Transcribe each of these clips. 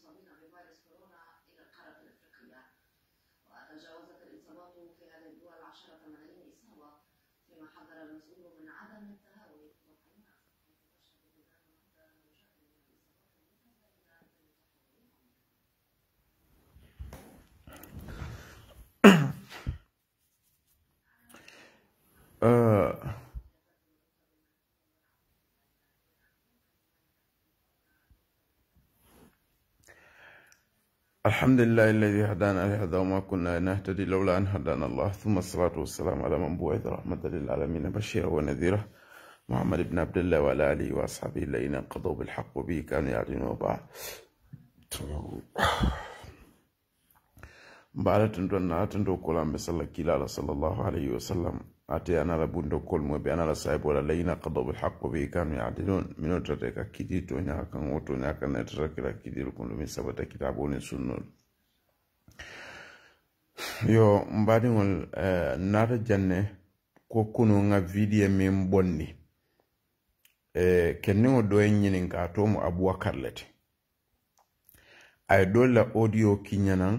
المصابين بفيروس كورونا إلى القارة الأفريقية، وتجاوزت الإصابات في هذه الدول 10 ملايين إصابة، فيما حذر المسؤول من عدم التهاون في وضع الناس، حيث تشهد بلدان الغرب موجات من الإصابات المتحورين. الحمد لله الذي هدانا لهذا وما كنا نهتدي لولا أن هدانا الله، ثم الصلاة والسلام على من بعث رحمة للعالمين بشيرا ونذيرا، محمد بن عبد الله وعلى آله وأصحابه الذين قضوا بالحق وبه كانوا يعدلون. وبعد بعد تندو كلام بسلا كلا صلى الله عليه وسلم أتي أنا لبندو كل مو بأنا لصاحب ولا الذين قضوا بالحق وبه كانوا يعدلون. من ترك كدي تونيا كان وتونيا كان نترك كدي لكم من سبت كتابون سنة. yo mbadiŋol nata janne ko kunu nga video min bonni kenniŋo do ye ñininka to mu abubakar lete ay dolla audio kiñanaŋ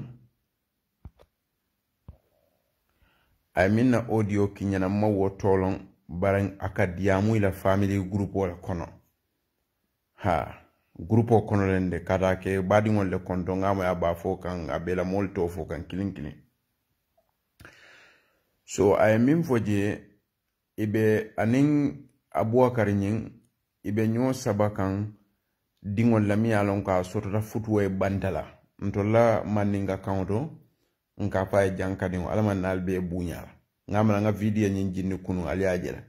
ay minna audio kiñanaŋ ma wo tolon baraŋ aka diyamu ila family group wala kono ha groupe o kono lende kata ke badiŋol le konto ngamo ya ba fo kaŋ a bela moolu to fo kaŋ kiliŋ kiliŋ. So ay min foje ibe anin abubakar nyin ibe nyo sabakan dingol la mi alon ka sotota futuwe bantala ntola maninga kaunto nka fa janka dingo alama nalbe bunyala ngamala nga video nyin jinni kunu ali ajela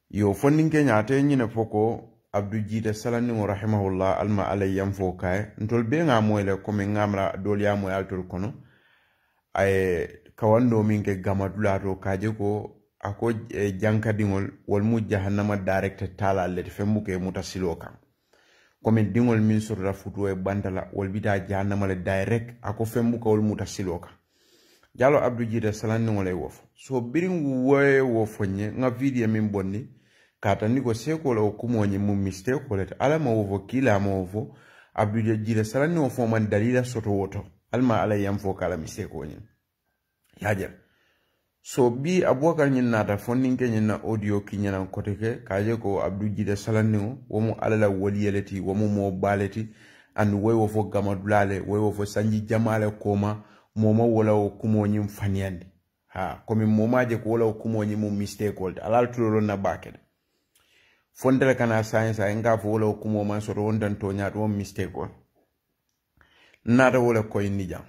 yo fondin kenya ate nyine foko abdou jita salani rahimahullah alma alayam fo kay ntol be nga moyle ko mi ngamra doliya moy altol kono ay kawando min ke gamadula to kaje ko ako janka dingol wal mu jahannama direct tala le fembu ke mutasilo kan comme dingol min sorra futu e bandala wal bita jahannama le direct ako fembu ko wal mutasilo kan jalo abdou jida salani ngolay wof so birin woy wofonye nga video min bonni kata niko seko la okumonye mu mistake ko let ala ma wofo kila ma wofo abdou jida salani wofo man dalila soto woto alma ala yam fo kala mistake ko nyin yajer so bi abubakar nyin nata fondin ke nyin na audio ki nyin kote ke kaje ko abdou jida salani wo mu ala la waliyeleti wo mu mo baleti and way wo fo gamadulale way wo fo sanji jamale koma moma wala o kumo nyim fanyande ha komi momaje ko wala o kumo nyim mu mistake ko alal tuloro na baket fondele kana science ay nga fo wala o kumo man so rondan to nyaat wo mistake ko nata wala koy nijam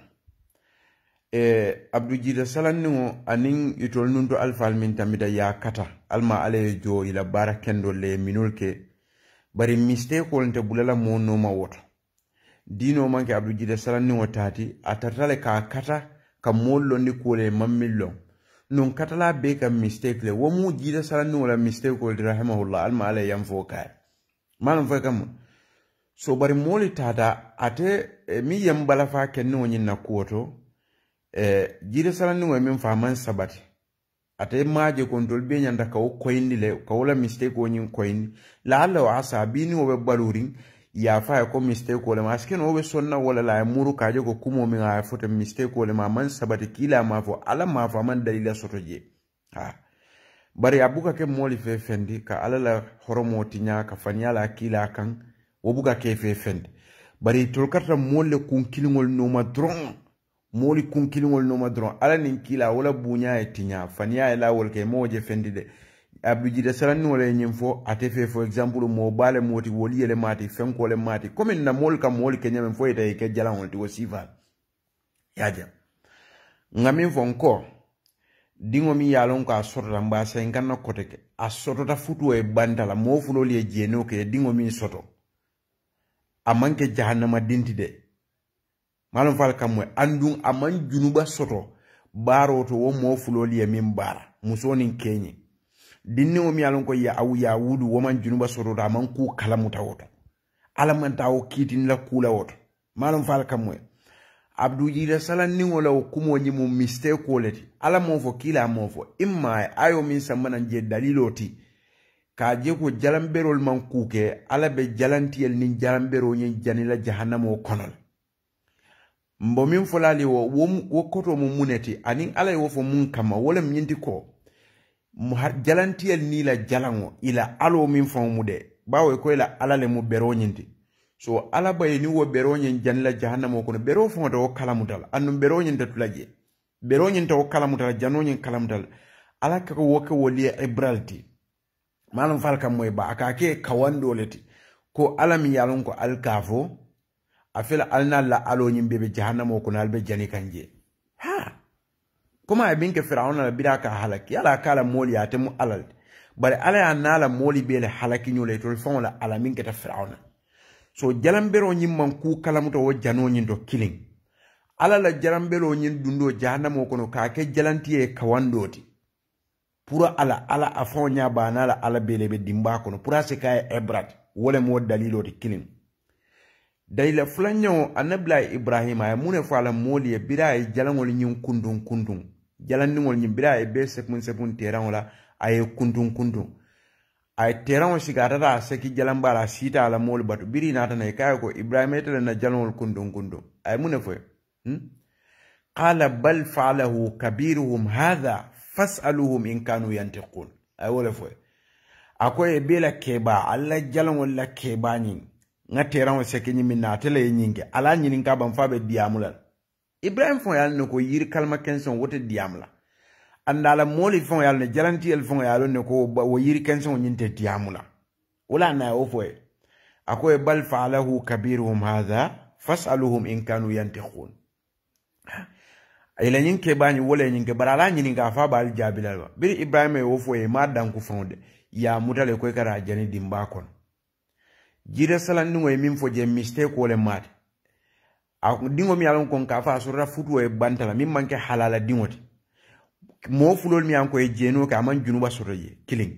abdou jida salanningo anin itol nunto alfal min tamida ya kata alma ale jo ila barakendo le minulke bari mistake ko nte bulala monno ma woto dino manke abdou jida salanningo tati atatale ka kata ka mollo ndi kole mammillo non katala be ka mistake le womu jida salanningo la mistake ko rahimahullah alma ale yam fo kay manam fa kam so bari moli tata ate mi yam bala fa kenno nyina kuoto jide salani ngo min faman sabati ate maaje kontol be nyanda ka o koyndi le ka wala mistake o nyin koyndi la alla wa asabini o be balurin ya fa ko mistake o le masken o be sonna wala la muru kaje ko kumo min a foto mistake o le ma man sabati kila ma fo ala ma fa man dalila sotoje ha bari abuka ke moli fe fendi ka ala la horomo tinya ka fanyala kila kan o buka ke fe fendi bari tolkata molle kun kilingol no ma dron moli kun kilingol no madron ala nin kila wala bunya e tinya faniya ila wol ke moje fendide abdou jida salani wala nyimfo atefe for example mo bale moti woli ele mati fenko le mati comme na mol kam mol ke nyame fo ite ke jalan wol ti wasifa yaja ngamin fo nko dingo mi yalon ka sorta mbasa nganna koteke a sotota futu e bandala mo fuloli e jeno ke dingo mi soto amanke jahannama dintide malum fal kamwe andun aman junuba soto baro to wo mo fuloli e min bara musoni kenyi dinni o mi alon ko ya awu ya wudu wo man junuba soto da man ku kala mutawoto ala man tawo kitin la kula woto malum fal kamwe abdou jida salani wala kumo nyi mu mistake ko leti ala mo fo kila mo fo imma ayo min samana je daliloti ka je ko jalamberol man kuke ala be jalantiyel nin jalambero nyin janila jahannamo konol mbo min folali wo koto mu muneti anin ala wo fo mun kama wala nyinti ko jalantiyel ni la jalango ila alo min fo mude bawo ko ila ala le mu bero nyinti so ala bay ni wo bero nyin janila jahannamo kono bero fo do kalamutal annum bero nyin tatulaje bero nyin to kalamutal jano nyin kalamutal ala ka wo ka woli ibralti manam falka moy ba aka ke kawando leti ko alam yalon ko alkafo afila alna la alo nyimbe be jahannamo ko nalbe jani kanje ha kuma abin ke fir'auna la bidaka halaki ala kala moli ya temu alal bare ala ya nala moli be le halaki nyole to fon la ala min ke ta fir'auna so jalambero nyimman ku kalamuto wo jano nyindo killing ala la jalambero nyin dundo jahannamo ko no ka ke jalantiye kawandoti pura ala afonya bana ala belebe dimba kono pura se kay ebrat wala mo dalilo de killing dalila flanyo anabla ibrahima ay mune fala moli e bira e jalangol nyun kundun jalandingol nyim bira e be sepun terang la ay kundun ay terang sigara se ki jalambara sita ala moli batu biri nata na kay ko ibrahima etele na jalangol kundun ay mune fo qala bal fa'alahu kabiruhum hadha fas'aluhum in kanu yantiqun ay wala fo akoy bela keba alla jalangol la keba nyin ngateran o sekenyi minna tele nyinge ala nyinin ka ban fabe diamula ibrahim fon yal ne ko yir kalma kenson wote diamula andala moli fon yal ne jalanti el fon yal ne ko wo yir kenson nyinte diamula wala na o fo akoy bal fa'alahu kabiruhum hadha fas'aluhum in kanu yantiqun ayla nyinke bani wala nyinke barala nyinin ka fa bal jabilal bir ibrahim e wo fo e ma dan ku fonde ya mutale ko kara jani dimba kon jira salan ni min fo je mistake wala mat dingo mi alon kon ka fa sura futu e bantala min manke halala dingoti mo fulol mi anko e jeno ka man junuba soroje killing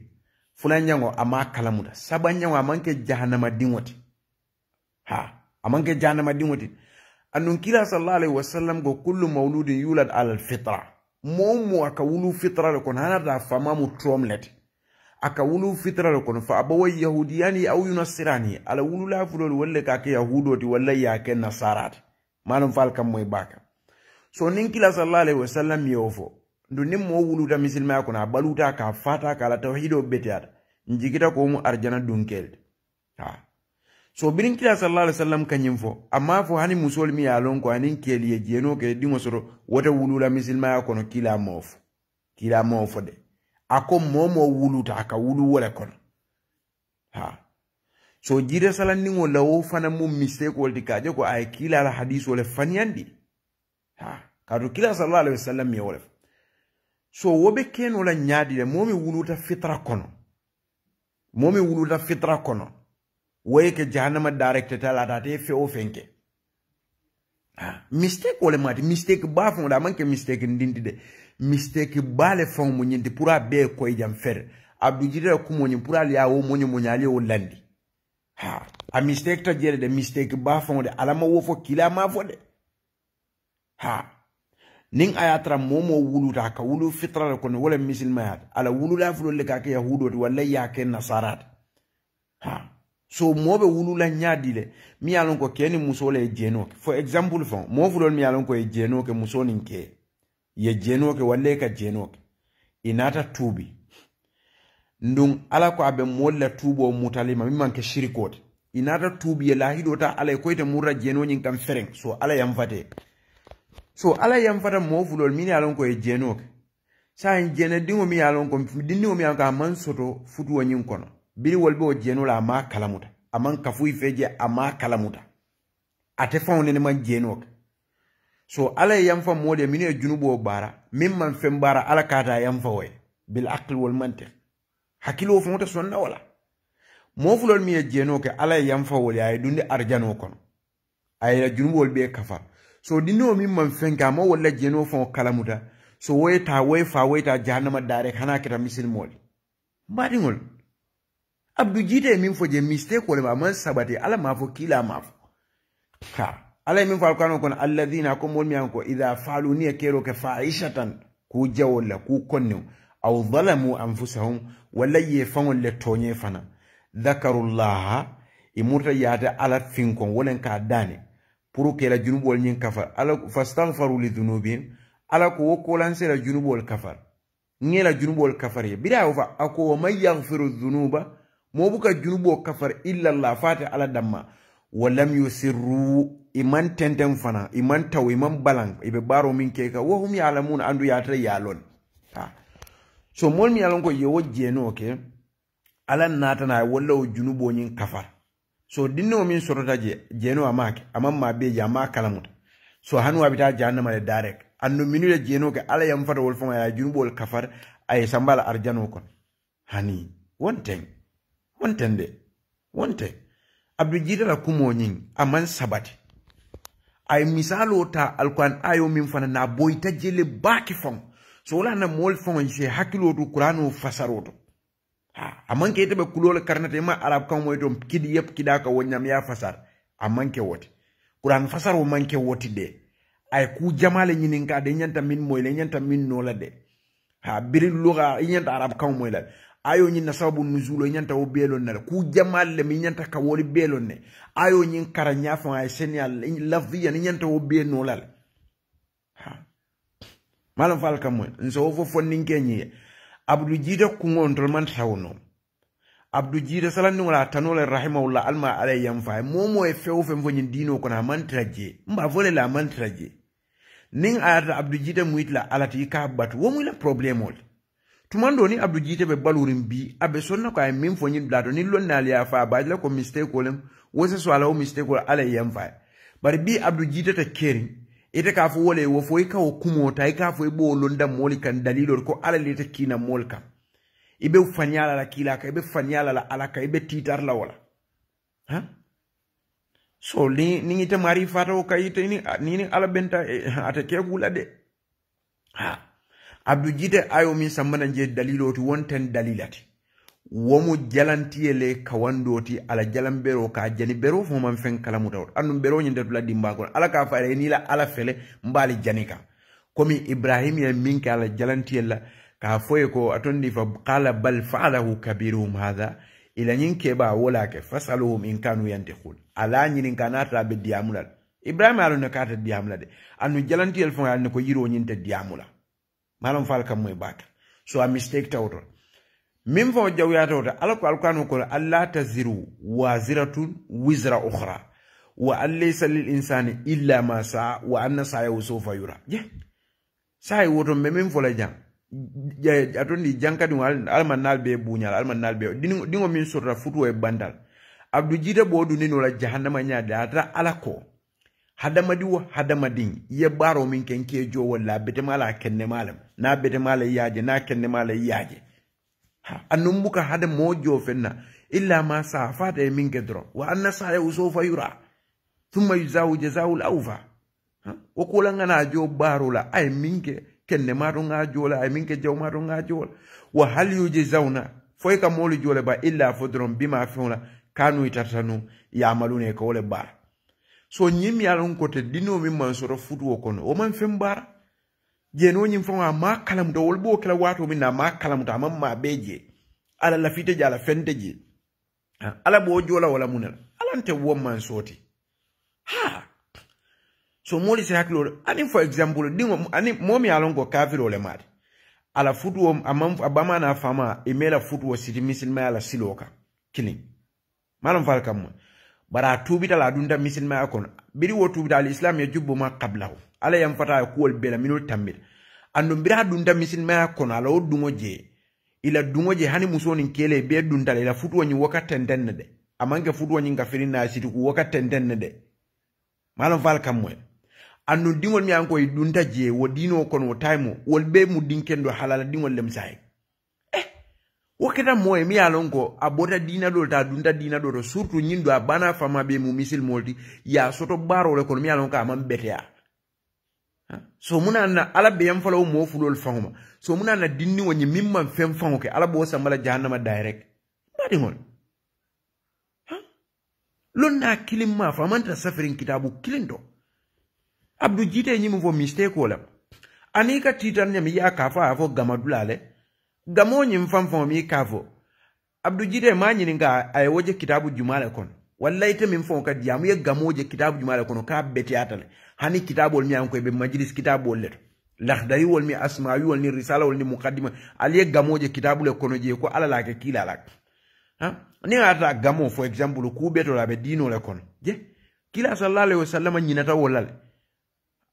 fulan nyango ama kalamuda saban nyango amanke jahannama dingoti ha amanke jahannama dingoti annun kila sallallahu alaihi wasallam go kullu mauludin yulad ala alfitra momo aka wulu fitra ko hanada famamu tromlet aka wulu fitra ko fa abawai yahudiyani aw yunasirani ala wulu la fulol walla ka ke yahudoti walla ya ke nasarat manum fal kam moy baka so nin kila sallallahu alaihi wasallam yofo ndu nim mo wulu ta misilma ko na baluta ka fata kala tawhido betiata njigita ko mu arjana dunkel ha so birin kila sallallahu alaihi wasallam kanyim fo amma fo hani musolmi ya lon ko anin keliye jeno ke dingo soro wota wulu la misilma ko no kila mofo de ako momo wuluta aka wulu wala kono ha so jire salandingo lawo fana mum mistake wolti kaje ko ay kila la hadith wala fanyandi ha kadu kila sallallahu alaihi wasallam ya wala so wobe ken wala nyaadi de momi wuluta fitra kono woyeke jahannama direct tala tate fe o fenke ha mistake wala mati mistake ba fon da manke mistake ndindi de mistake bale fon mo nyindi pura be ko jam fer abdu jira ko mo nyi pura ya wo mo nyi mo nyali o landi ha a mistake ta jere de mistake ba fon de alama wo fo kila ma fo de ha ning ayatra momo wuluta ka wulu fitra ko no wala misilmayat ala wulu la fulo le ka ke yahudo wala ya ke nasarat ha so mobe wulu la nyaadile mi alon ko keni musole jeno for example fon mo fulol mi alon ko e jeno ke musonin ke ye jeno ke wala ka jeno ke inata tubi ndung ala ko abe molla tubo mutalima mi manke shirikot inata tubi ye lahido ta ala ko ite murra jeno nyin kam fereng so ala yamfate so ala yamfata mo fulol mi alon ko e jeno ke sa en jene dingo mi alon ko dingo mi alon ka man soto futu wonyin kono biri wolbe o jeno la ma kalamuta aman kafu ifeje ama kalamuta ate fawne ne man jeno so ala yamfa mode mine junubo bara mimman fembara ala kata yamfa way bil aql wal mantiq hakilo fonta sonna wala mo fulol mi jeno ke ala yamfa wol ay dunde arjano kono ay la junubo be kafa so dino mimman fenka mo wala jeno fon kalamuta so wayta way fa wayta jahannama dare kana kita misil moli badingol abdu jite min fo je mistake wala man sabati ala ma fo kila ma fo ha ala min fal kanu kon alladhina kum wal miyan ko idha falu ni kero ke fa'ishatan ku jawla ku konnu aw zalamu anfusahum wala ye fangol le tonye fana dhakarullaha imurta yata ala finkon wolen ka dane pour que la junubol nyin kafar ala fastaghfaru li dhunubihim ala ko wokolanse la junubol kafar ngela junubol kafar ye bida wa ako may yaghfiru dhunuba mo buka junubo kafar illa Allah fata ala damma walam yusirru iman tenten fana iman taw iman balang ibe baro min keka wa hum ya'lamun andu yata yalon so mol mi yalon ko yewo jeno ke ala nata na walla junubo nyin kafar so dinno min sorota jeno amake amamma be jama kalamuta so hanu abita jahannama le direct anno minule jeno ke ala yam fata wol fama ya junubol kafar ay sambala arjano kon hani wonte abdu jida la kumo nyin aman sabati ay misalo ta alquran ayo min fana na boy tajele baki fam so wala na mol fam je hakilo du qur'anu fasaroto aman ke tebe kulole karnate ma arab kan moy dom kidi yep kidaka wonyam ya fasar aman ke woti qur'an fasaro man ke woti de ay ku jamale nyinin ka de nyanta min moy le nyanta min no la de biri lugha nyanta arab kan moy la ayo nyin na sababu nuzulo nyanta o belon na ku jamalle mi nyanta ka wori belon ne ayo nyin kara nyafa ay senyal lafziya ni nyanta o be no lal malam fal kam nso fo fonnin kenyi abdu jida ku ngontol man tawno abdu jida salanu la tanole rahimahullah alma alay yam fa momo e few fem fonyin dino ko na man traje mba vole la man traje ning ayata abdu jida muitla alati ka batu wo muy la problème tumando ni abdu jite be balurin bi abe sonna ko ay min fo nyin blato ni lon nal ya fa ba la ko mistake wolem wose so ala o mistake wol ala yam fa bari bi abdu jite ta kering ite ka fo wole wo fo ka o kumo tay ka fo bo londa moli kan dalilor ko ala le ta kina molka ibe fanyala la kila ka ibe fanyala la alaka ibe titar la wala so ni ite mari fata o kayite ni ala benta ata ke gula de abdu jite ayo min sambana je daliloti wonten dalilati womu jalantiyele kawandoti ala jalambero ka jani bero fo man fen kala mutaw andum bero nyinde dula dimba ko ala ka faare ni la ala fele mbali janika komi ibrahim ya minka ala jalantiyela ka foye ko atondi fa qala bal fa'alahu kabiruhum hadha ila nyinke ba wala ke fasaluhum in kanu yantiqul ala nyin kanata be diamulal ibrahim ala no kata diamula de anu jalantiyel fo ala ko yiro nyinte diamula malam fal kam moy bak so a mistake tawto mim fo jawya tawto alako alkanu ko alla taziru waziratun wizra ukhra wa alaysa lil insani illa ma saa wa anna sa'ahu sawfa yura je sai woto mem fo la jang atondi jankadi alman nalbe bunyal alman nalbe dingo min sorra futu e bandal abdu jida bodu nino la jahannama nyaade ata alako hadamadin ye baro min kenke jo wala betemala kenne malam na betemala yaje na kenne mala yaje annum buka hada mojo fenna illa ma sa fata min kedro wa anna sa yusufa yura thumma yuzawu jazaul awfa o kula ngana jo baro la ay minke kenne ma do nga jola ay minke jaw ma do nga jola wa hal yujzauna foy ka molu jole ba illa fudrum bima fiuna kanu itatanu yamalune ko le bar so nyimi yalon ko te dino mi man soro futu o kono o man fembar jeno nyim fo ma kalam do wol bo kala wato min na ma kalam ta mamma beje ala la fite jala fenteje ala bo jola wala munal alante wo man soti so moli se haklo ani for example dingo ani momi yalon ko kafiro le mari ala futu o amam abama na fama emela futu o siti misilma ala siloka killing malam fal kam bara tubita la dunda misil ma akon biri wo tubita al islam ya jubbu ma qablahu ala yam fata ko wol bela minul tambit andum bira dunda misil ma akon ala o dungo je ila dungo je hani musoni kele be dunda ila futu woni wakaten denne amange futu woni ngafiri na siti ku wakaten denne de malam fal kam mo andu dingol mi anko dunda je wo dino kon wo time wol be mu dinkendo halala dingol lem sai waketa moye mi alonko abota dina do ta dunda dina do surtout nyindo abana fama be mu misil moldi ya soto baro le kon mi alonka amam betea so muna na ala be yam falo mo fulol fahuma so muna na dinni woni mimman fem fahuke ala bo sambala jahannama direct badi ngol lonna kilimma famanta safarin kitabu kilindo abdu jite nyimu fo mistake wala anika titan nyami ya kafa afo gamadulale gamo nyim fam mi kafo abdu jide ma nyini nga ay woje kitabu jumala kon wallahi te min fon ka diamu ye gamo je kitabu jumala kon ka beti atale hani kitabol mi an ko be majlis kitabol leto lakhdari wol mi asma'i wol ni risala wol ni muqaddima aliye gamo je kitabu le kono je ko ala la ke kila la ha ni ata gamo for example ku beto la be dino le kono je kila sallallahu alaihi wasallam nyinata wolal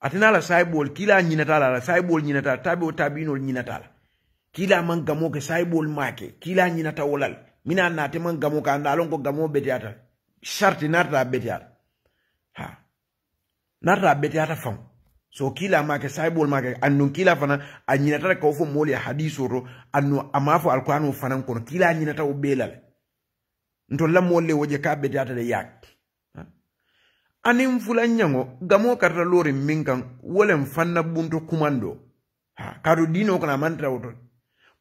atina la saibol kila nyinata la saibol nyinata tabi tabino nyinata la kila man gamo ke saibol make kila nyinata wolal mina na te man gamo ka ndalon ko gamo betiata sharti nata betiata ha nata betiata fam so kila make saibol make annu kila fana a nyinata ka fo moli hadiso ro annu amafo alqur'anu fana ko kila nyinata o belal nto la molle woje ka betiata de yak anim fulan nyango gamo karta lori minkan wolem fanna bunto kumando ha kadu dino kana mantra woto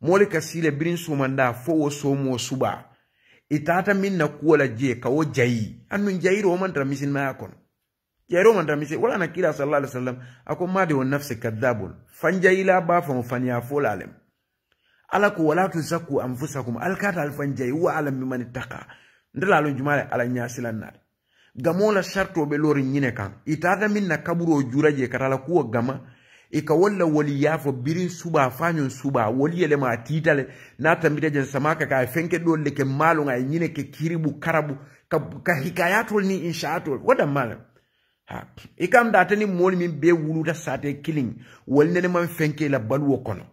mole kasile birin sumanda fo wo somo suba itata minna kuola je ka wo jayi annu jayiro mantra misin ma yakon jayiro mantra misin wala na kila sallallahu alaihi wasallam ako madi wa nafsi kadhabun fanjayila ba fa mufanya folalem ala ko wala tuzaku anfusakum alkata alfanjayi wa alam mimman ittaqa ndala lo jumale ala nyasilan nat gamola sharto be lori nyine kan itata minna kaburo juraje katala kuwa gama ika wala wali yafo birin suba fanyon suba wali ele ma titale na tambide jen samaka ka fenke dole ke malo nga nyine ke kiribu karabu ka hikayatol ni inshaatol wada mala ha ikam da tani mol min be wuluta sate killing wal ne man fenke la balwo kono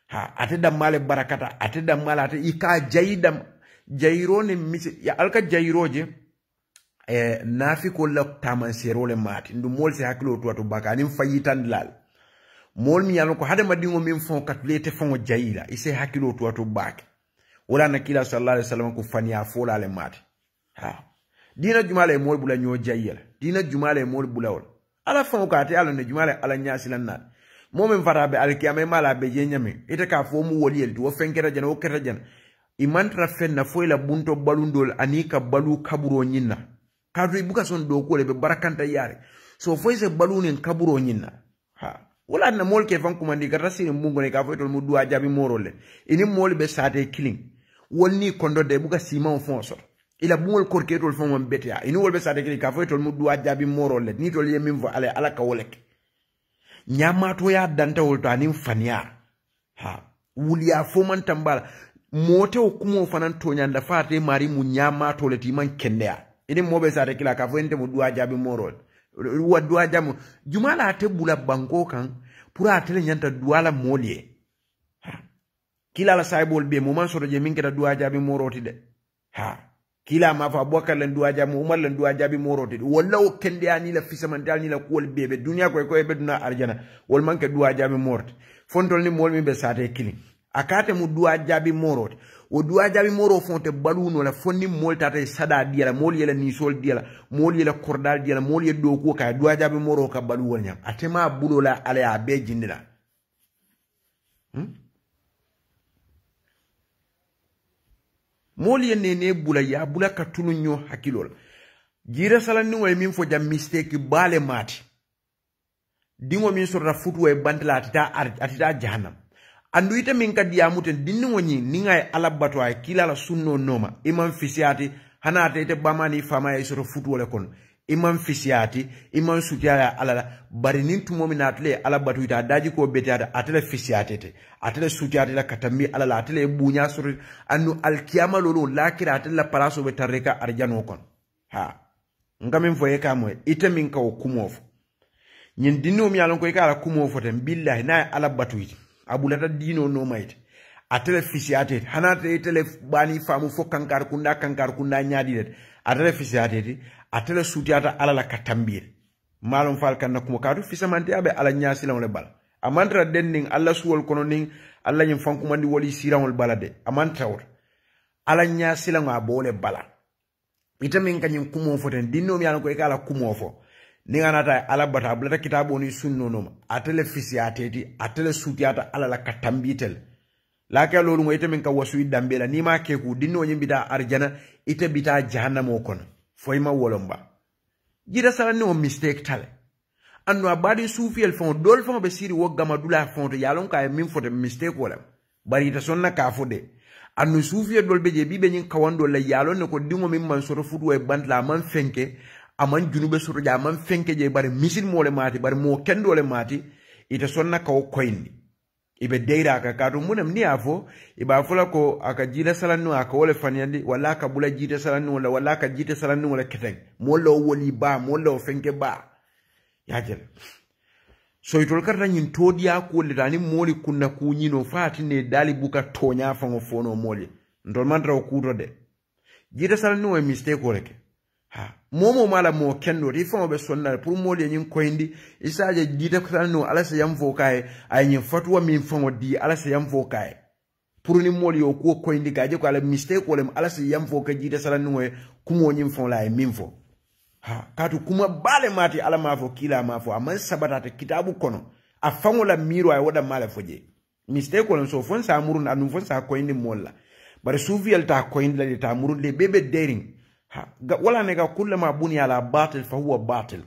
ha ate da male barakata ate da mala ate ika jayidam jayiro ne misi ya alka jayiroje nafi ko la taman serole mati ndu mol se hakilo to baka nim fayitan lal mol mi yalon ko hade madingo min fon katlete fon jayila ise hakilo to baka wala na kila sallallahu alaihi wasallam ko faniya fola le mati ha dina jumale mol bula nyo jayila dina jumale mol bula wol ala fon ko ate ala ne jumale ala nyasilan nat momen farabe alkiyama mala be yenyame ite ka fo mu woliyel do fenkera jana o kera jana imantra fenna foila bunto balundol anika balu kaburo nyinna kadu ibuka son do ko le be barakanta yare so foise balunen kaburo nyinna ha wala na mol ke fan kuma ndi garasi mbungo ne ka foitol mu duwa jabi morole ini mol be sate killing wonni kondo de buka simon fonso ila bungol korketol fon mon betia ini wol be sate killing ka foitol mu duwa jabi morole ni tol yemin fo ale ala ka wolek nyama to ya danta wolto anim fania ha wuliya fo man tambala mote o kumo fanan to nyanda fate mari mu nyama to leti man kendea ini mobe sate kila ka fointe mu duwa jabi morole wa duwa jamu jumala ate bula banko kan pura atele nyanta duwala molie kila la saibol be mo man so je min keda duwa jabi moroti de ha kila ma fa bokal len duwa jamu umar len duwa jabi moroti wala o kende ani la fisamantal ni la kol bebe dunya ko be duna arjana wol man ke duwa jabi moroti fontol ni mol mi be sate kili akate mu duwa jabi moroti o duwa jabi moro fonte baluno la fonni mol tata sada diala mol yela ni sol diala mol yela kordal diala mol yedo ko ka duwa jabi moro ka balu wonya atema bulola ala ya be jindila mol yene ne bula ya bula ka tununyo hakilol jira salani way min fo jam mistake bale mati dingo min sorra futu e bantla atita jahannam andu ite min kadi amuten dinni woni ningay alabato ay kila la sunno noma imam fisiati hanata ite bamani fama ay soro futu wala kon imam fisiati imam sutiya alala bari nin tumo min atle alabato ita daji ko betiata atele fisiati te atele sutiati la katami alala atele bunya soro anu alkiyama lolo lakira atele la palaso be tareka arjano kon ha ngamin foye kamoy ite min ka kumof nyin dinno mi alon ko ikala kumof ten billahi na alabato ite abulata dino no maite atele fisiate hanate tele bani famu fo kankar kunda nyaadi det atele fisiate atele sutiata ala la katambir malum fal kan nakuma kadu fisamante abe ala nyasi la bal amantra denning alla suwol kono ning alla nyim fanku mandi woli sirawol balade amantra wor ala nyasi la ngabole bala itamin kanyim kumo foten dinno mi an ko e kala kumo fo ni ganata ala bata bulata kitabo ni sunno noma atele fisiateti atele sutiata ala la katambitel la ka lolu ngoyte min ka wasu dambela ni ma keku dinno nyimbita arjana ite bita jahannamo kono foyma wolomba jida sala ni o mistake tale anno abadi sufiel fon dol fon be siri wogama dula fon to yalon ka min fote mistake wala bari ita sonna ka fode annu sufiya dolbe je bibe nyin kawando la yalo ne ko dingo min man soro futu e bandla man fenke aman junube soro ja man fenke je bari misil mole mati bari mo kendo le mati ita sonna ka koyni ibe deira ka kadu munam ni afo iba fula ko aka jida salanu aka wole fanyandi wala ka bula jida salanu wala ka jida salanu wala keteng molo woli ba molo fenke ba yajel so itol karta nyin todiya ko le dani moli kunna ku nyino fati ne dali buka tonya fango fono moli ndol mandra ko de jida salanu e mistake ko reke ha momo mala mo kendo ri famo be sonna pour moli nyin koyndi isaje jida salanu ala se yam fokaye ay nyin fatwa min fango di ala se yam fokaye pour ni moli yo ko koyndi gaje ko ala mistake ko lem ala se yam foka jida salanu e kumo nyin fon la e min fo ha katu kuma bale mati ala mafo kila mafo aman sabatata kitabu kono afango la miro ay wada mala foje mistake ko so fon sa murun anu fon sa ko indi molla bare sufiel ta ko indi la ta murun de bebe daring ha wala ne ga kullama buni ala batil fa huwa batil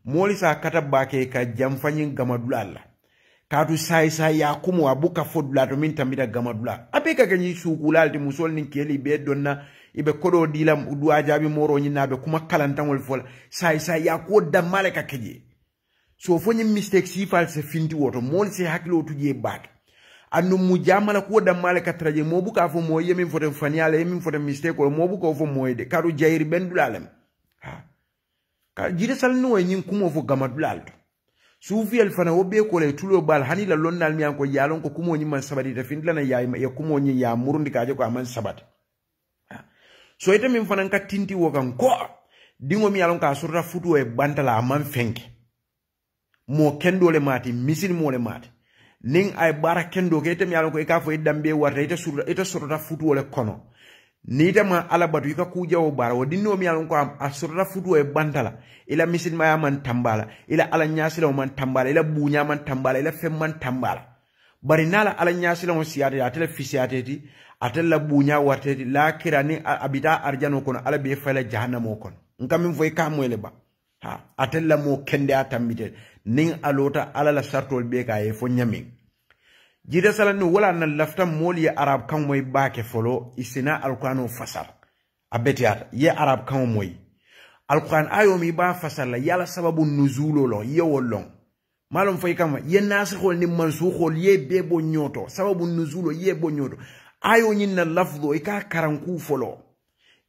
moli sa kataba ke ka jamfanyin gamadulalla katu sai ya kumu abuka fodula to min tambida gamadula apeka ganyi sukulalti musol nin keli be donna ibe kodo dilam udua jabi moro nyina be kuma kalantangol fola sai ya ko damale ka keje so fonyi mistake si fal se finti woto mol se hakilo tuje bak anu mujamala ko damale ka traje mobu ka fo moye min fotem faniale min fotem mistake ko mobu ko fo moyde karu jayri bendulalem ha ka jide salno nyin kumo fo gamadulal sufi el fana wobe ko le tulo bal hanila lonnal mi anko yalon ko kumo nyima sabati ta findlana ya kumo nyi ya murundi kaje ko aman sabati so ite min fanan ka tinti wokan ko dingo mi yalon ka surta futu e bantala man fenke mo kendo le mati misil mo le mati ning ay bara kendo ke ite mi yalon ko e ka fo e dambe warta ite surta futu le kono ni dama ala batu ka kuja o bara wodinno mi yalon ko a surta futu e bantala ila misil ma man tambala ila ala nyasila man tambala ila bunya man tambala ila fem man tambala bari nala ala nyasila on siyade atele fisiateti atella bunya warteti la kirani abita arjano kono ala be fala jahannamo kono ngam min foy ka moyle ba ha atella mo kende atambite ning alota ala la sartol be ka e fo nyami jida salanu wala na lafta moli arab kan moy baake folo isina alqur'ano fasar abetiata ye arab kan moy alqur'an ayo mi ba fasar la yala sababu nuzulo lo ye wolong malum foy kam ye nasikhol ni mansukhol ye bebo nyoto sababu nuzulo ye bo nyoto ayo nyinna lafdho ika karanku folo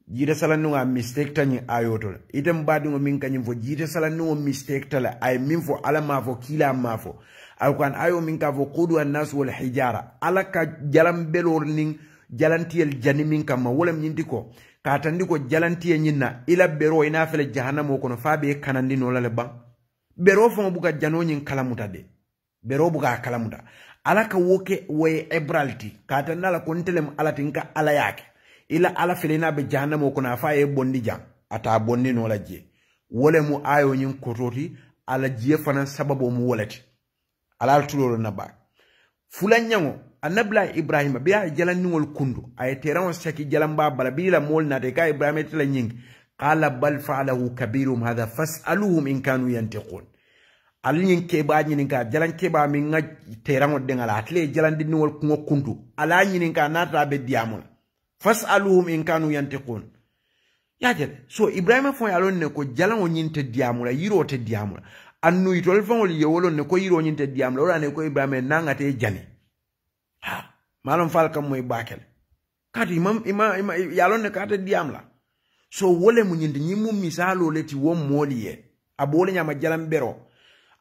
jide salanu nga mistake tani ayo to item badi ngo min kanyim fo jide salanu mistake tala ay min fo ala ma fo kila ma fo alquran ayo min ka fo qudu an-nas wal hijara ala ka jalam belor ning jalantiel janimin kam wala nyindi ko ka tandi ko jalantiel nyinna ila bero ina fele jahannamo kono fabe kanandi no la ban bero fo buka jano nyin kalamuta de bero buka kalamuta alaka woke we ebralti kata nala kontelem alatinka ala yake ila ala felena be jahannamo kuna fa e bondi jam ata bondi no laje wole mu ayo nyin kototi ala je fana sababu mu wolati ala tulolo na ba fulanyango annabla ibrahim biya jalan ngol kundu ay teran saki jalan ba bala bila mol na de ka ibrahim tela nying qala bal fa'alahu kabirum hadha fas'aluhum in kanu yantiqun alin keba nyininka jalan keba mi nga terango dengala atle jalan dinwol ko kuntu ala nyininka nata be diamul fasaluhum in kanu yantiqun yaje so ibrahima fo yalon ne ko jalan o nyinte diamula yiro te diamula annu itol fawol yewolon ne ko yiro nyinte diamula wala ne ko ibrahima nanga te jani ha malon fal kam moy bakel kati imam yalon ne kata diamla so wole mu nyinde nyimu misalo leti wom moliye abole nyama jalan bero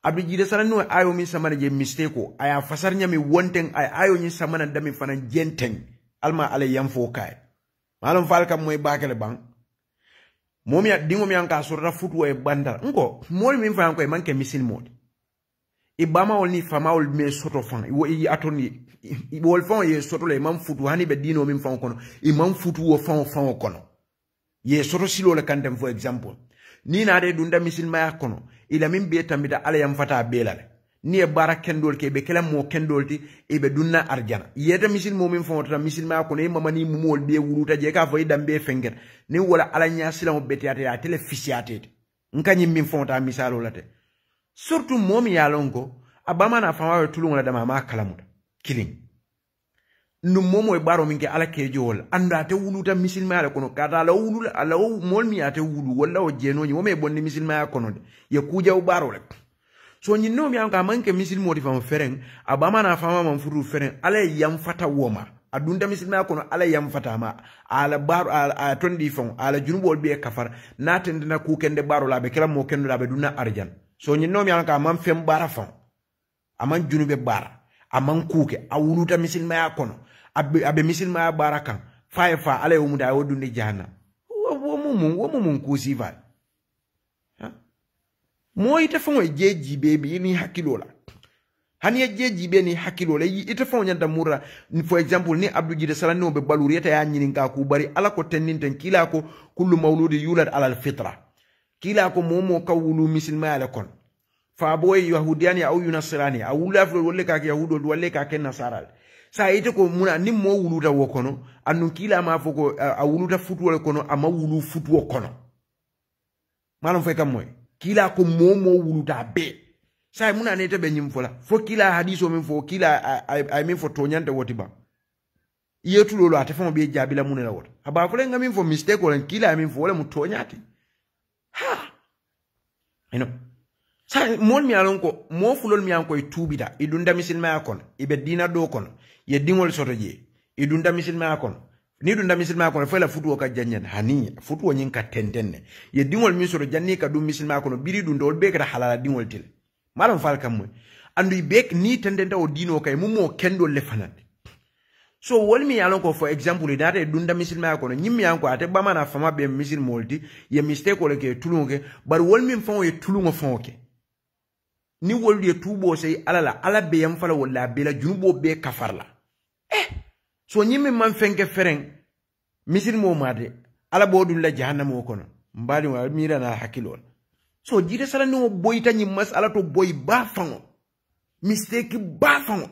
abdi jide salanu ayo min samana je mistake aya fasar nyami wonten ay ayo nyi samana dami fanan jenten alma ale yamfo kay malum falka moy bakale bang momi dingo mi anka surra futu e bandal ngo mol min fan ko e manke misil modi ibama wol ni fama wol me soto fan i atoni i wol fan ye soto le man futu hani be dino min fan kono i man futu wo fan kono ye soto silo le kantem for example ni na de dunda misil maya kono ila min be tambida ala yam fata belale ni e bara kendol ke be kala mo kendolti e be dunna arjana yeta misil mo min fonta misil ma ko ne mama ni mumol be wuruta je ka fay dambe fenger ni wala ala nya silamo betiate ya tele fisiate nkany min fonta misalo late surtout mom ya longo abama na fama tulunga dama ma kalamuta killing no momo e baro min ke ala kejol anda te wuluta misilma ala kono kata ala wulu ala mol mi ate wulu wala o jeno ni wome bonni misilma ala kono de ye kuja u baro rek so nyi no mi an ka manke misil modi fam fereng abama na fama man furu fereng ala yam fata woma adunda misilma kono ala yam fata ma ala baro a tondi fon ala junubol be kafar na tendina ku kende baro labe kala mo kendo labe dunna arjan so nyi no mi an ka man fem bara fon aman junube bara aman kuke a wuluta misilma kono abe misilma barakan fa ala yomu da wodunde jahannam wo mun kusi va mo ite fon jeji bebi ni hakilola hani jeji be ni hakilola ite fon nyanda mura for example ni Abdou Jide Salane no be baluriyata ya nyinin ka ku bari ala ko tenninten kila ko kullu mawludi yulad ala alfitra kila ko momo ka wulu misilma ala kon fa boy yahudiani au yunasrani au laflo wolle ka yahudo wolle ka ken nasara sa ite ko muna ni mo wuluta wo kono annu kila ma foko a wuluta futuwo kono ama wulu futuwo kono malon fe kam moy kila ko mo wuluta be sa muna ne te be nyim fola fo kila hadiso min fo kila ay min fo to nyanta woti ba yetu lolo ate fo be jabila mun la wota aba fo ngam min fo mistake wala kila min fo wala mu to nyati ha sa mon mi alon ko mo fulol mi an koy tubida idunda misilma kon ibe dina do kon ye dingol soto je idunda misilma kon ni dunda misilma kon fa la futu ka janyen hani futu nyin ka tentenne ye dingol mi soto janni ka dum misilma kon biri dundol be ka halala dingol til malam fal kam moy andu be ni tendenta o dino kay mo kendo le fanande so wol mi alon ko for example data dunda misilma kon nyimmi an ko ate bama na fama be misil moldi ye mistake ko le ke tulunge bar wol mi fon ye tulungo fon ke ni wol ye tubo sey alala ala be yam fala wala be la junubo be kafarla so nyimmi man fenke fereng misil mo made ala bodul la jahannam o kono mbali wa mira na hakilol so Jide Salane no boyta nyi masala to boy ba fango mistake ba fango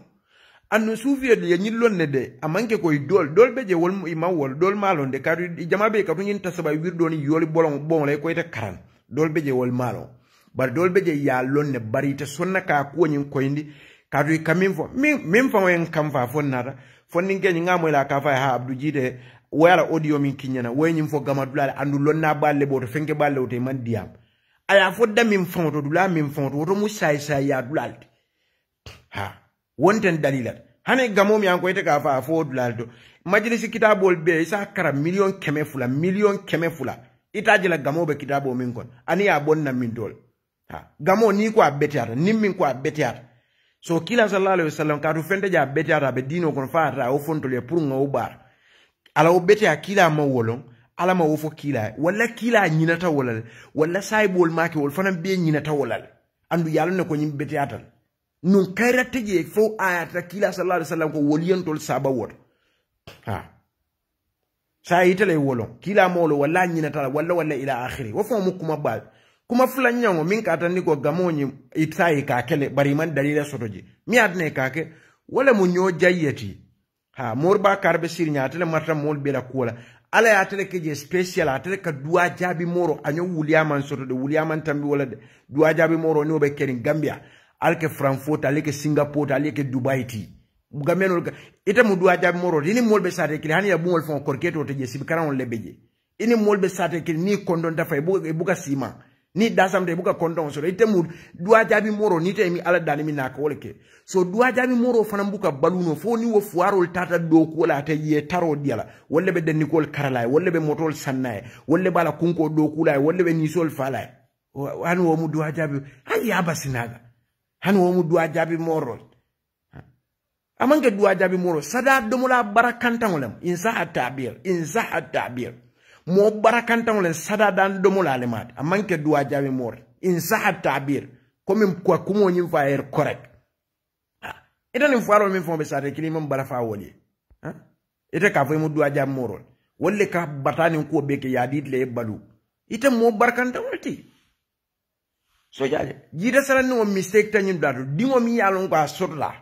anno sufiye de nyillon ne de amanke koy dol be je wol ma wol dol malon de kadu jama be kadu nyin tasaba wirdo ni yoli bolon bon lay koy te karan dol be je wol malon bar dol be je ya lonne bari te sonna ka ko nyin koyndi kadu kamin fo min fa wen kam fa fon nata fon ninge nyi ngamo la ka fa ha Abdou Jide wala audio min kinyana way nyim fo gama dulale andu lonna balle boto fenke balle wote man diam aya fo da min fon to dula min fon to woto musay say ya dulale ha wonten dalilat hane gamo mi an ko ite ka fa fo dulale majlisi kitabol be isa kara million keme fula itaji la gamo be kitabo min kon ani ya bonna min dol ha gamo ni ko abetiata nimmin ko abetiata so kila sallallahu alaihi wasallam ka to fente ja abetiata be dino kon faata o fonto le pour ngo bar ala o betia kila ma wolon ala ma wo fo kila wala kila nyinata wala saibol maki wol fana be nyinata wala andu yalla ne ko nyim betiata nun kayrate je fo ayata kila sallallahu alaihi wasallam ko woliyantol saba wot ha sa yitale wolon kila molo wala nyinata wala ila akhiri wo fo mukuma bal kuma fulan nyango min ka tan niko gamonyi itsai ka kele bari man dalila sotoji mi adne ka ke wala mu nyo jayeti ha morba karbe sirnya atele marta mol bela kola ala ya atele ke je special atele ka duwa jabi moro anyo wuliaman soto de wuliaman tambi wala de duwa jabi moro no be kerin Gambia alke Frankfurt alke Singapore alke Dubai ti gameno ita mu duwa jabi moro dini molbe sate kili hani ya bumol fon korketo to je sibikaran on lebeje ini molbe sate kili ni kondon dafa buka sima ni dasam de buka kondon so ite mu duwa jabi moro ni te mi ala dani mi naka wolke so duwa jabi moro fana buka baluno fo ni wo fuarol tata do ko la te ye taro diala wolle be den nikol karala wolle be motol sannae wolle bala kunko do kula wolle be ni sol fala han wo mu duwa jabi han ya basinaga han wo mu duwa jabi moro amanke duwa jabi moro sada domola barakantangolam insa at-ta'bir mo barakantangolam sada dan domola lemat amanke duwa jabi moro insa at-ta'bir comme quoi kumo nyim fa er correct ita ni faro min fon be sate kilimam bala fa woli ita ka fay mo duwa jabi moro wolle ka batani ko be ke yadit le balu ita mo barakantangolti so jaje Jide Salane no mistake tanyim dado dimo mi yalon ko asotla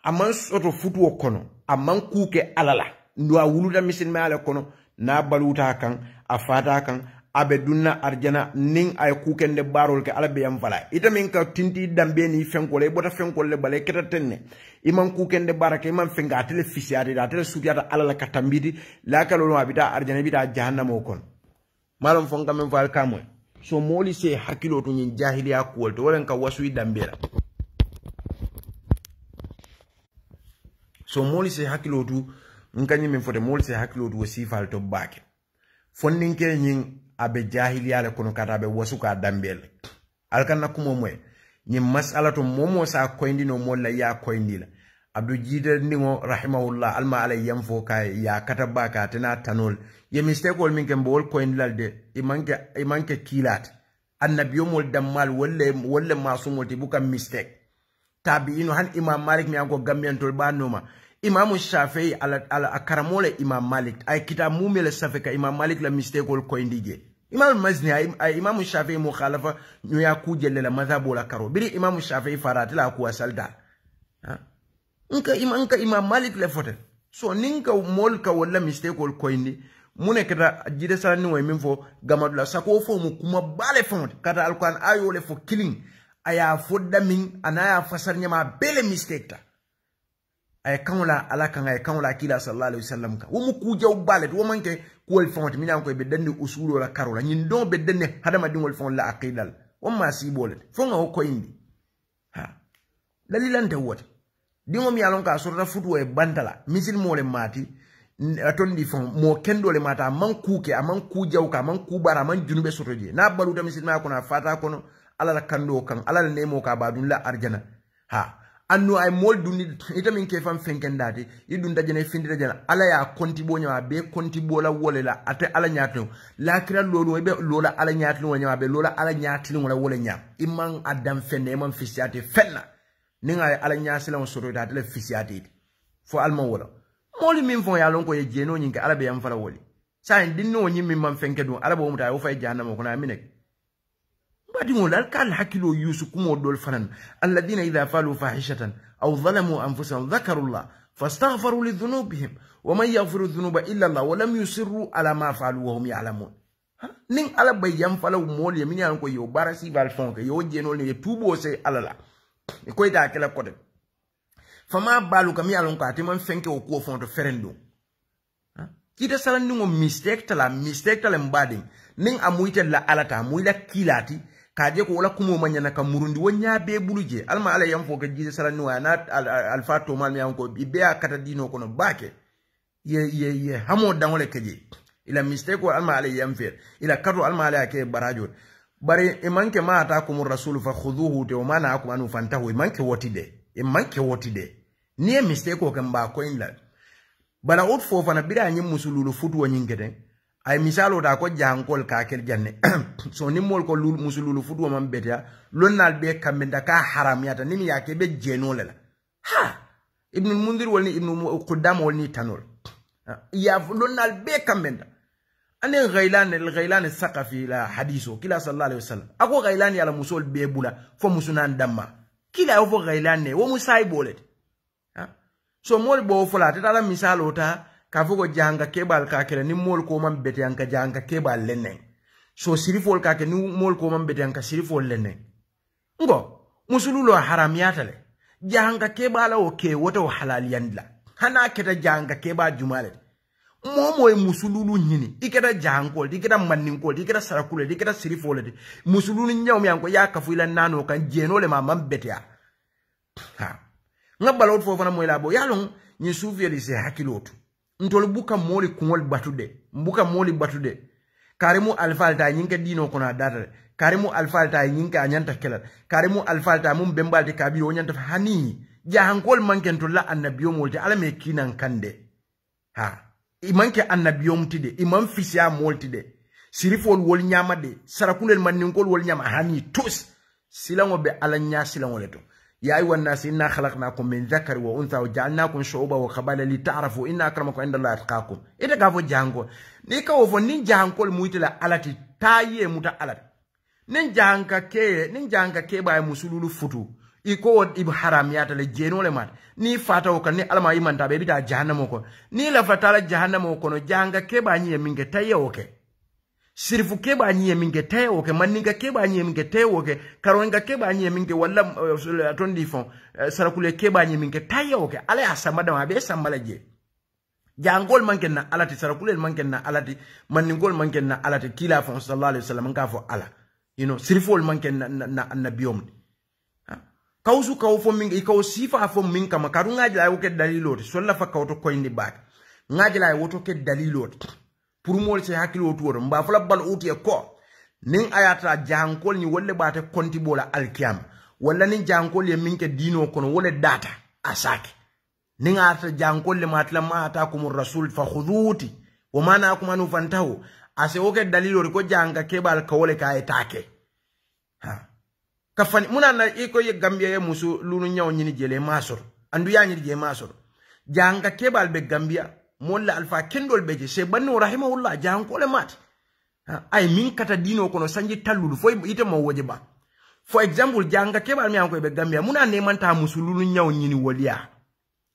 aman soto futu kono aman kuke alala ndo wuluda misil mala kono na baluta kan afata kan abe dunna arjana ning ay kukende barol ke ala be yam fala ita min ka tinti dambe ni fenkole bota fenkole bale keta tenne iman kukende barake iman fenga tele fisiade da tele sutiata ala la katambidi la kalolo abita arjana bita jahannamo kon malum fonga men fal kamoy so moli se hakilo to nyin jahiliya ko to wolen ka wasu dambela so moli se hakilo tu nkanyi min fote moli se hakilo tu wasifal to bake fonninke nyin abe jahiliya le kono kata abe wasu ka dambel alkanna kumo moy nyin mas'ala to momo sa koyndi no molla ya koyndi la abdou jide ndingo rahimahullah alma alay yam fo kay ya kata baka tana tanol ye mistake wol min ke mbol koyndi lalde imanke kilat annabiyo mol dammal wolle masumol ti buka mistake tabi'inu han imam malik mi anko gambiyantol banoma imam shafi'i ala akaramole imam malik ay kitab mumele safeka imam malik la mistake wol koyndige imam mazni ay imam shafi'i mukhalafa ñu ya ku jelle la madhhabu la karo biri imam shafi'i faratila ku wasalda ha nka imam malik le fote so ninka mol ka wala mistake wol koyndi mune kata jide sala ni way min fo gamadula sako fo mu kuma bale fon kata alquran ayo le fo killing aya fodda min anaya fasar nyama bele mistake ta ay kanula ala kan ay kanula kila sallallahu alaihi wasallam ka wo mu ku jaw balet wo manke ko fon min an ko be dandi usulo la karola nyin don be denne hadama dingol fon la aqidal wo ma si bolet fon o ko indi ha dalilante wota dingo mi alon ka sorta futu e bantala misil mole mati atondi fon mo kendo le mata man kuke aman ku jawka man ku bara man junube sotoje na baluta misil ma ko na fata kono ala la kando kan ala la nemo ka badun la arjana ha annu ay mol dundi itamin ke fam fenkendati idun dajene findi dajana ala ya konti bonya be konti bola wole la ate ala nyatlo la kira lolu be lola ala nyatlo wanya be lola ala nyatlo wala wole nya imman adam fenne imman fisiate fenna ninga ala nyasila on soto da tele fisiate fo alma wala moli min fon ya lon ko ye jeno nyinka ala be yam fala woli sa dinno nyi min man fenkedu ala bo muta o fay jahannama ko na minek badingol alkal hakilo yusukum odol fanan alladhina idha falu fahishatan aw zalamu anfusahum dhakarullah fastaghfiru lidhunubihim waman yaghfiru dhunuba illa Allah wa lam yusirru ala ma falu wa hum ya'lamun ning ala bayam fala mol yemi nyan ko yo barasi bal fonke yo jenol ne tubo se alala ko ita kala kote fama balu kam yalon ko atiman fenke o ko fonto ferendo kita salan ningo mistake tala mbading ning amuite la alata amuila kilati kaje ko wala kumo manyana ka murundi wonya be buluje alma ala yam fo ka jide salan niwa na alfato mal mi yanko be akata dino kono bake ye hamo dangole keje ila mistake ko alma ala yam fer ila kato alma ala ke barajo bare imanke ma atakum rasul fa khudhuhu te mana akum anu fantahu imanke wotide ni mistake ko kan ba ko inla bala ut fofa na bida nyi musululu futu wa nyingede ay misalo da ko jankol ka kel janne so ni mol ko musululu futu wa mambetia lonnal be kamenda ka haram yata nimi yake be jenole la ha ibn mundir walni ibn qudam walni tanol ya lonnal be kamenda ane ghailan saqafi la hadiso kila sallallahu alaihi wasallam ako ghailan ya la musul be bula fo musunan damma kila fo ghailan ne wo musay bolet so mol bo fola tata misalo ta ka fugo janga kebal ka kele ni mol ko man bete yanka janga kebal lenen so sirifol ka ke ni mol ko man bete yanka sirifol lenen ngo musululo haram yatale janga kebala o ke woto halal yandla hana keta janga keba jumale momo e musululu nyini iketa jankol iketa manninkol iketa sarakule iketa sirifol de musululu nyawmi yanko ya kafuila nano kan jenole ma man bete ya ha ngabalot fo fana moy labo yalon ni soufiyeli se hakilotu ntol buka moli kungol batude karimu alfalta nyinka dino kona data karimu alfalta nyinka anyanta kelal karimu alfalta mum bembalde kabiro nyanta hani jahankol manken to la annabiyo molti ala me kinan kande ha imanke annabiyo mtide imam fisiya moltide sirifol wol nyamade sarakulel manninkol wol nyama hani tus silango be ala nya silango leto يا أيها الناس إنا خلقناكم من ذكر وأنثى وجعلناكم شعوبا وقبائل لتعرفوا إن أكرمكم عند الله أتقاكم إذا كافو جانكو نيكا وفو نين جانكو المويتلا ألاتي تايي موتا ألاتي نين جانكا كي باي مسلولو فتو iko ibu haramiyata le jeno le mat ni fata o kan ni alama imanta be bita jahannamo ko ni la fatala jahannamo ko no janga ke ba nyi minge taye oke sirifu keba nyi minke tewo ke maninga keba nyi minke tewo ke karonga keba nyi minke walla tondi fon sarakule keba nyi minke tayo ke ala asamada ma be samala je jangol manken na alati sarakule manken na alati maningol manken na alati kila fon sallallahu alaihi wasallam ka fo ala sirifol manken na annabiyom kawsu kaw fo minga ikaw sifa fo minka makaru ngaji la woke dalilot solla fa kawto koyndi bak ngaji la woto ke dalilot pour mol ci hakilo tour mba fula bal outi ko nin ayata jankol ni wolle bata konti bola alkiyam walla nin jankol ye minke dino kono wolle data asake nin ayata jankol le matla ma atakum rasul fa khuduti wa mana kuma nu fantahu ase woke dalilo ko janga kebal kawole kay take ha kafani muna na iko ye gambia ye musu lunu nyaw nyini jele masor andu ya nyini je masor janga kebal be gambia molla alfa kendol beje se banno rahimahullah janko le mat ay min kata dino kono sanji tallul foy ite mo woje ba for example janga kebal mi anko be gambia muna ne manta musululu nyaw nyini woliya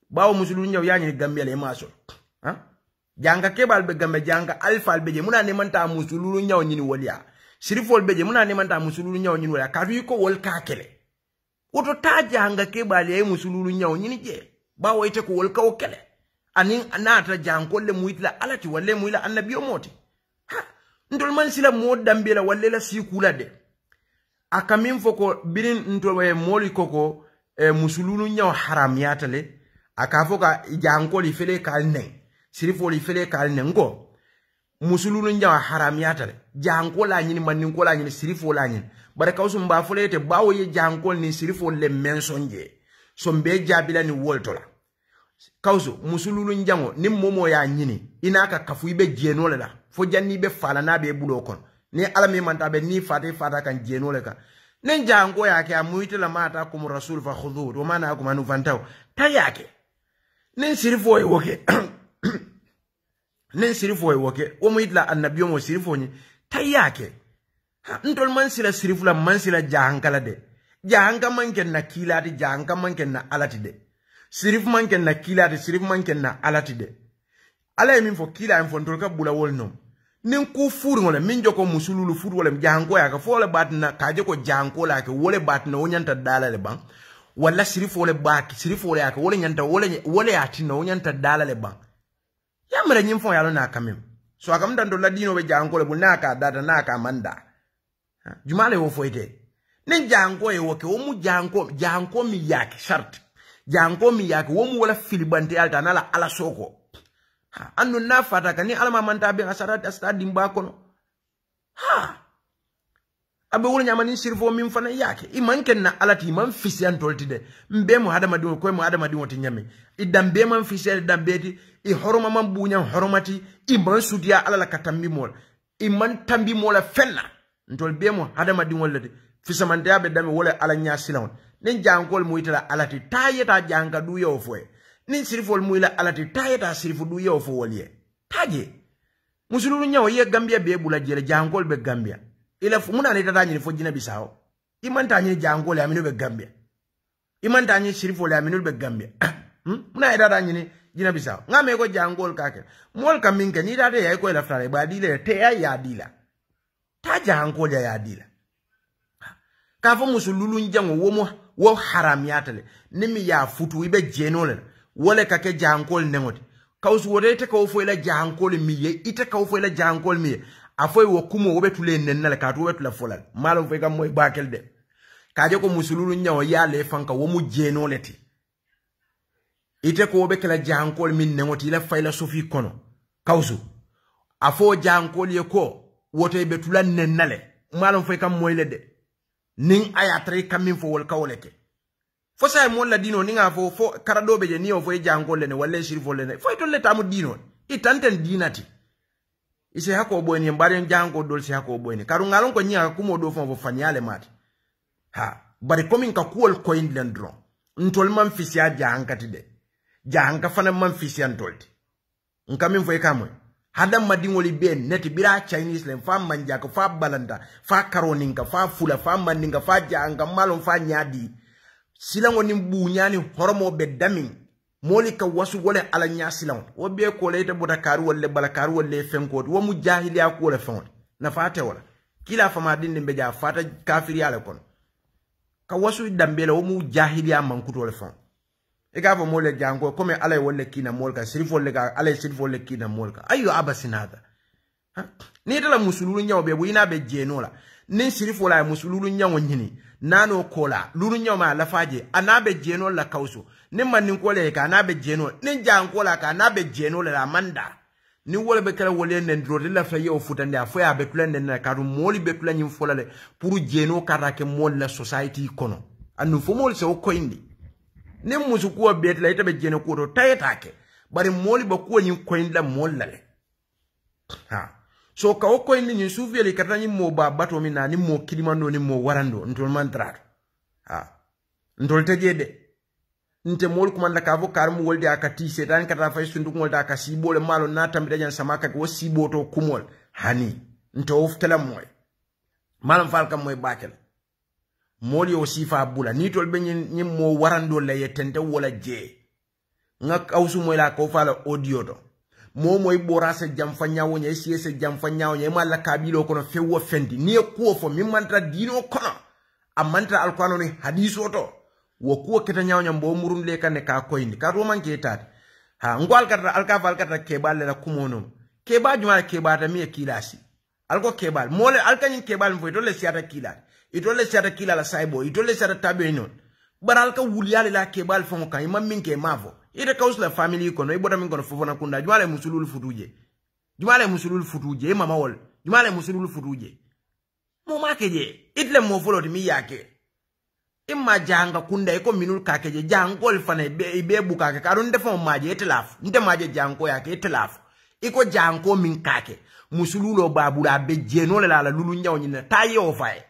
bawo musululu nyaw ya nyini gambia le maso janga kebal be gambia janga alfa beje muna ne manta musululu nyaw nyini woliya sirifol beje muna ne manta musululu nyaw nyini woliya kadu ko wol kakele oto ta janga kebal ye musululu nyaw nyini je bawo ite ko wol kaw kele anin anata jankolle muitla alati walle muila annabiyo moti ndol man sila mod dambela walle la sikula de akamin foko birin ntol moli koko musulunu nyaw haram yatale akafoka jankoli fele kalne sirifoli fele kalne ngo musulunu nyaw haram yatale jankola nyini manin kola nyini sirifola nyini baraka usum ba folete bawo ye jankol ni sirifol le mensonje sombe jabila ni woltola kawso musululu njango nim momo ya nyini inaka kafu ibe jenole la fo janni be fala na be bulo kon ni alami manta be ni fata kan jenole ka nen jango yake amuite la mata kum rasul fa khudhu wa mana akum anu fantaw tayake nen sirifo e woke nen sirifo e woke o muitla annabiyo mo sirifo ni tayake ntol man sila sirifu la man sila jahankala de jahanka manken na kilati jahanka manken na alati de sirif manken na kilati sirif manken na alati de ala min fo kila en fon tolka bula wol nom nin ku furi ngole min joko musululu furi wala jahanko ya ka fo le batna kaje ko jahanko la ke wole batna wonyanta dala le ban wala sirif wole baki sirif wole ya ka wole nyanta wole atina wonyanta dala le ban ya mara nyim fo yalo na kamem so akam dan do la dino be jahanko le bulna ka data na ka manda jumale wo fo ite nin jahanko e woke wo mu jahanko mi yake shart janko mi yake wo mu wala filibante alta nala ala soko annu na fata kani alama manta be asarat astadim ba kono abe wala nyamani sirfo min fana yake imanken na alati man fisian toltide mbe mu hadama di ko mu hadama di woti nyame idam be man fisian dambeti i horoma man bunya horomati i man sudiya alala katambi mol i man tambi mola fenna ntol be mu hadama di wolade fisamante abe dame wala ala nya silawon nin jankol muitala alati tayeta janka du yo foe nin sirifol muila alati tayeta sirifu du yo fo woliye taje musululu nyawo ye gambia be bula jere jankol be gambia ila muna ne tata nyini fo jina bisawo imanta nyini jankol ya minu be gambia imanta nyini sirifol ya minu be gambia muna tata nyini jina bisawo ngame ko jankol kake mol kaminke ni tata ya ko la frare ba dile te ya dila ta jankol ya dila kafo musululu njango wo haram yatale nimi ya futu ibe jenole wole kake jankol nengoti kawsu wodete ko fo ila jankol miye ite ko fo ila jankol miye afoy wo kumo wobe tule nennale ka to wetula folal malum fe kam moy bakel de kaje ko musululu nyawo yale fanka wo mu jenole ti ite ko wobe kala jankol min nengoti ila fayla sofi kono kawsu afo jankol ye ko wote be tula nennale malum fe kam moy le de ning ayatre kamin fo wol kawleke fo say mon la dino ninga fo karado be je ni o fo jangol le ne walla shirfo le ne fo to le tamu dino itanten dinati ise hako boy ni mbare jango dol si hako boy ni karu ngalon ko nyaa kumo do fo fanyale mat bari komin ka kuol coin len dron ntol man fisia jankati de janka fana man fisian tolti nkamin fo kamwe hadam madingoli ben neti bira Chinese len fa manja ko fa balanda fa karoninga fa fula fa maninga fa janga malon fa nyadi silango nim bunyani horomo be damin moli ka wasu wole ala nya silango wo be ko leyte bota karu wolle bala karu wolle fenko wo mujahiliya ko le fon na fate wala kila fama dinde be ja fata kafiri ala kon ka wasu dambela o mu jahiliya man kutole fam e ga fo mole jango comme alay wolle kina molka sirifo le ga alay sirifo le kina molka ayo abasinada ni tala musululu nyawo be buina be jeno la ni sirifo la musululu nyawo nyini nano kola lulu nyawo ma la faje anabe jeno la kauso ni manin kole ka anabe jeno ni jango la ka anabe jeno la manda ni wole be kala wole nen dro la fa yo futande afo ya be tulen nen ka du moli be tulen nyim folale pour jeno karake mol la society kono anu fo mol se o koindi ne musu ko bet la itabe jeno ko to tayetake bari moli ba ko nyim koindi la mol la le ha so ka o koindi nyi sufiyeli kata nyim mo ba bato mi na ni mo kidimando ni mo warando ntol man trato ha ntol tejede nte mol kuma la kavo karmu wolde akati setan kata fay sundu ngol da ka sibole malo na tambe jan samaka ko siboto kumol hani nto oftela moy malam falka moy bakel moli o sifa bula ni tol be nyim mo warando la yetente wala je ngak awsu moy la ko fala audio do moy borasa jam fa nyaawo nye siese jam fa nyaawo nye mala kabilo kono fewo fendi ni ko fo mi mantra dino kono amanta alquran ni hadiso to wo kuwa kita nyawnya mbo murun le kan ka koyni ka ro man ke tat ha ngwal kata alka kata kebal la kumono keba juma keba ta mi kilasi alko kebal mole alka nyin kebal mfo to le siata kila ito le siata kila la saibo ito le siata tabe non baralka wuliale la kebal fon kan imam minke mavo ite kausla family ko no iboda min kono fofona kunda juma le musulul futuje mama wol juma le musulul futuje mo makeje itle mo foloti mi yake imma janga kunda iko minul kakeje jangol fane be buka ka karun defo maje etlaf nte maje jango yake etlaf iko jango min kake musululo babula be jenole la lulu nyaw nyina tayo fae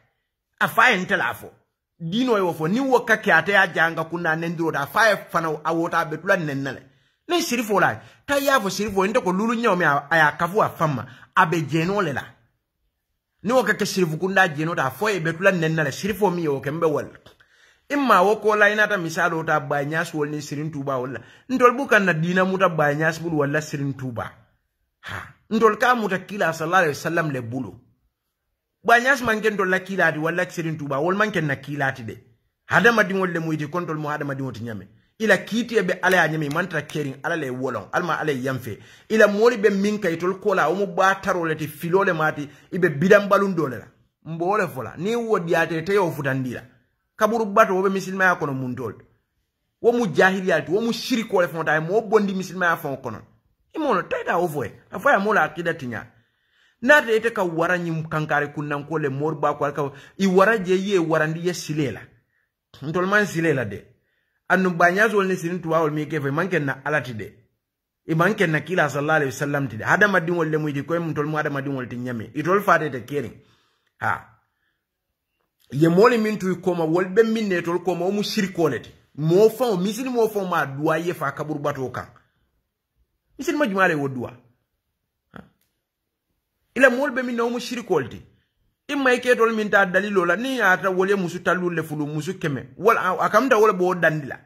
afae ntelafo dino yo fo ni wokake ate ya janga kunda nendiro da fae fana awota be tula nennale ne sirifo la tayavo sirifo nte ko lulu nyaw me aya kafu afama abe jenole la ni wokake sirifu kunda jeno da foe be tula nennale sirifo mi yo kembe wal imma woko la inata misalo ta banyas wol ni sirin tuba wala ndol bukan na dina muta banyas bul wala sirin tuba ha ndol ka muta kila sallallahu alaihi wasallam le bulu banyas manken dol la kila di wala sirin tuba wol manken na kila ti de hada madi wol le muyti kontrol mo hada madi woti nyame ila kiti be ala ya nyame mantra kering ala le wolon alma ala yamfe ila moli be minka itol kola o mu bataro le ti filole mati ibe bidam balun dole la mbole fola ni wodi ate te yo futandira kaburu bato wobe misilma ya kono mundol wo mu jahiliyati wo mu shiriko le fonta mo bondi misilma ya fon kono imono tayta ovoe afaya mola akida tinya nate ete ka waranyi mkankare kunnan ko le morba ko ka I waraje ye warandi ye silela ntol man silela de anu banyazo ne sirin tuwa wol mi kefe manken na alati de I manken na kila sallallahu alaihi wasallam tide hada madin wol le muyti ko mtol mu hada madin wol tinyame itol fate de kering ha ye moli mintu koma wolbe minne tol koma o mu shirkolete mo fa misil mo fa ma duwa ye fa kabur bato kan misil ma jumale wodua ila molbe minne o mu shirkolete imma ke tol min ta dalilo la ni ata wole musu talule fulu musu keme wol akamda wole bo dandila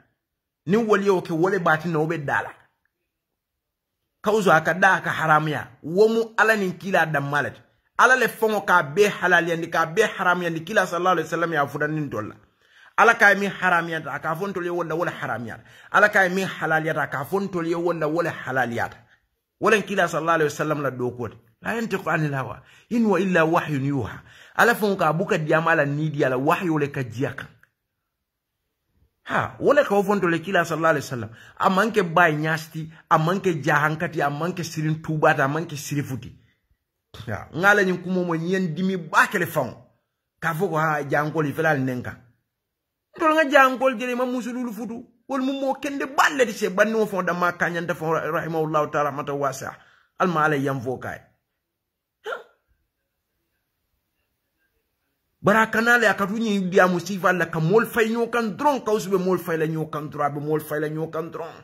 ni wole o ke wole bati no be dala kawzo akada ka haramya wo mu ala nin kila damalati ala le fongo ka be halal yandi ka be haram yandi kila sallallahu alaihi wasallam ya fudanin dolla ala ka mi haram yata ka fon tol wonda wala haram yata ala ka mi halal yata ka fon tol wonda wala halal yata wala kila sallallahu alaihi wasallam la dokot la yantiqu anil hawa in wa illa wahyun yuha ala fongo ka buka diamala nidi ala wahyu le ka jiaka ha wala ka fon tol kila sallallahu alaihi wasallam amanke bay nyasti amanke jahankati amanke sirin tubata amanke sirifuti ya ngala nyin kumo mo nyen dimi bakele fon ka foko ha jangol filal nenka tol nga jangol jere ma musulul futu wol mum mo kende balle di se banno fon da ma kanyanta fon rahimahullahu ta'ala mata wasa al mala yam fokay barakana le akatu nyi dia musifa la ka mol fay nyo kan dron ka usbe mol fay la nyo kan dron be mol fay la nyo kan dron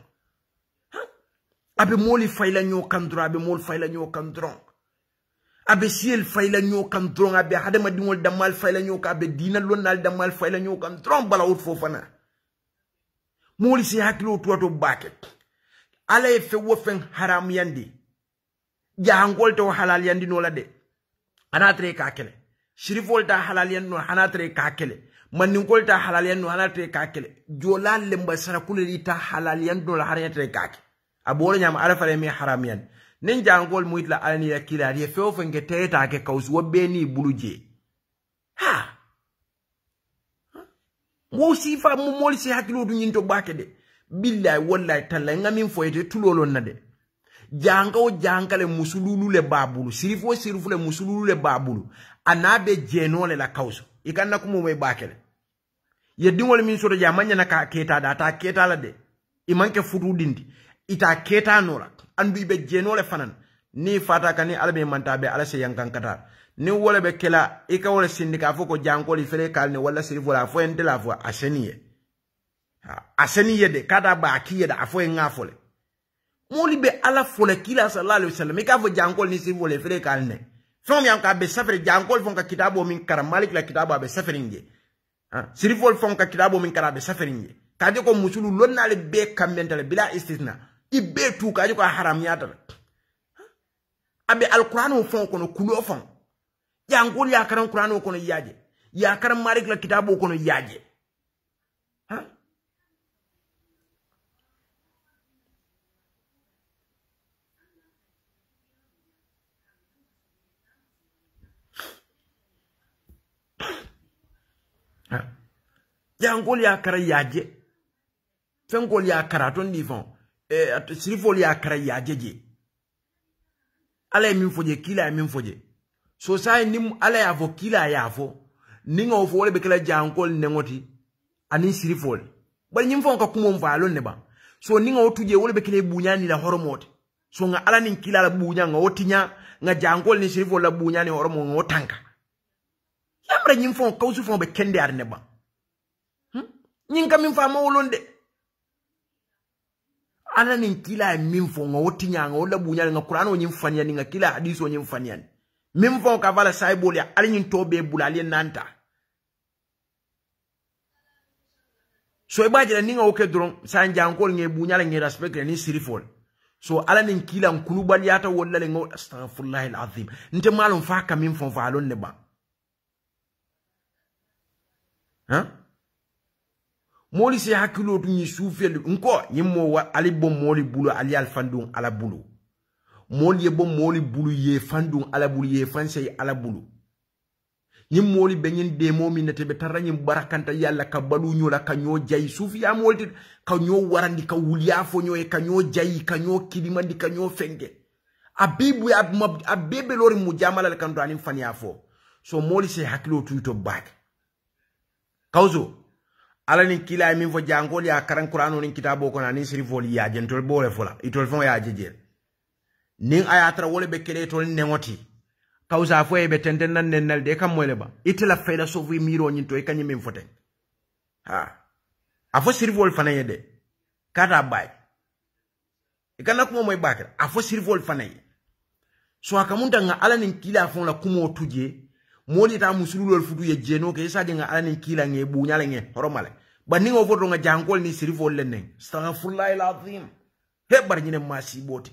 abe moli fay la nyo kan dron be mol fay la nyo kan dron abe siel fayla nyo kan dron abe hadama dingol damal fayla nyo ka abe dina lonal damal fayla nyo kan dron bala ut fofana moli si hakilo to baket ala e fe wo fen haram yandi jangol to halal yandi no la de anatre ka kele shirifol ta halaliyan no anatre ka kele manninkol ta halaliyan no anatre ka kele jola lemba sarakule ta halaliyan no hariyatre ka ke abolo nyama ala fare mi haramiyan nin jangol muitla alani ya kila ye feo fenge teta ke kausu wabeni buluje ha mo sifa mo mol si hakilo du nyinto bake de billahi wallahi talla ngamin foyete tulolon na de jango jangale musululu le babulu sirifo le musululu le babulu anabe jenole la kausu ikanna kumo me bakele ye dingol min soto jamanya na ka keta data keta la de imanke futu dindi ita keta nora andu ibe jenole fanan ni fata kani albe mantabe ala se yankan kata ni wala be kela ika wala sindika foko jankoli fere kalne wala sirifo la fo ente la fo aseniye de kada ba akiye da afo ngafole moli be ala fole kila sallallahu alaihi wasallam ika fo jankol ni sirifo le fere kalne fom yanka be safere jankol fon ka kitabo min kara malik la kitabo be saferinge sirifo fon ka kitabo min kara be saferinge kaje ko musulu lonnale be kammentale bila istisna ibe tu kaje ko haram yata abe alquran fon kono kulo fon jangol ya karan quran kono yaje ya karan malik la kitabo kono yaje jangol ya kara yaje fengol ya karaton difon sirifol ya kara yaje je ala min foje kila min foje so sai nim ala ya fo kila ya fo ninga fo wole be kala jangol nengoti ani sirifol bal nyim fon ka kumo mfalon ne ba so ninga otuje wole be kala bunyani la horomote so nga ala nin kila la bunya nga otinya nga jangol ni sirifol la bunyani horomo nga otanka yamra nyim fon kawsu fon be kende ar ne ba nyinga min fa mawlonde ala nin kila min fo nga otinya nga wala bunya nga qur'ano nyim fanya nga kila hadiso nyim fanya min fo ka vala saibol ya ala nyin tobe bulali nanta so ibaje ninga oke dron sanja ankol nge bunya la nge respect ni sirifol so ala nin kila kulubal yata wala le ngo astaghfirullah alazim nte malum fa ka min fo valon ne ba moli se hakilo tu ni soufel nko nyimmo wa ali bom moli bulu ali alfandun ala bulu moli bom moli bulu ye fandun ala bulu ye fansay ala bulu nyim moli benyin de momi nete be taranyim barakanta yalla ka balu nyola ka nyo jay soufi ya molti ka nyo warandi ka wuliya fo nyo e ka nyo jay ka nyo kidimandi ka nyo fenge abibu abebe lori mujamala le kanto anim fanya fo so moli se hakilo tu to back kauzo ala ni kila min fo jangol ya karan qur'ano ni kitabo ko na ni sirifol ya jentol bole fola itol fon ya jeje nin ayatra wole be kele tol nengoti kauza fo e be tenden nan nennal de kam moyle ba itela fayda so fu miro nyin to e kanyi min foten afo sirifol fanaye de kata bay e kana ko moy bakar afo sirifol fanaye so akamunta nga ala ni kila fon la kumo tuje moli ta musulul fudu ye jeno ke sa nga ala ni kila nge bunyala nge horomale baningo vodo nga jangol ni sirifol lenen astaghfirullah alazim he bar nyine masiboti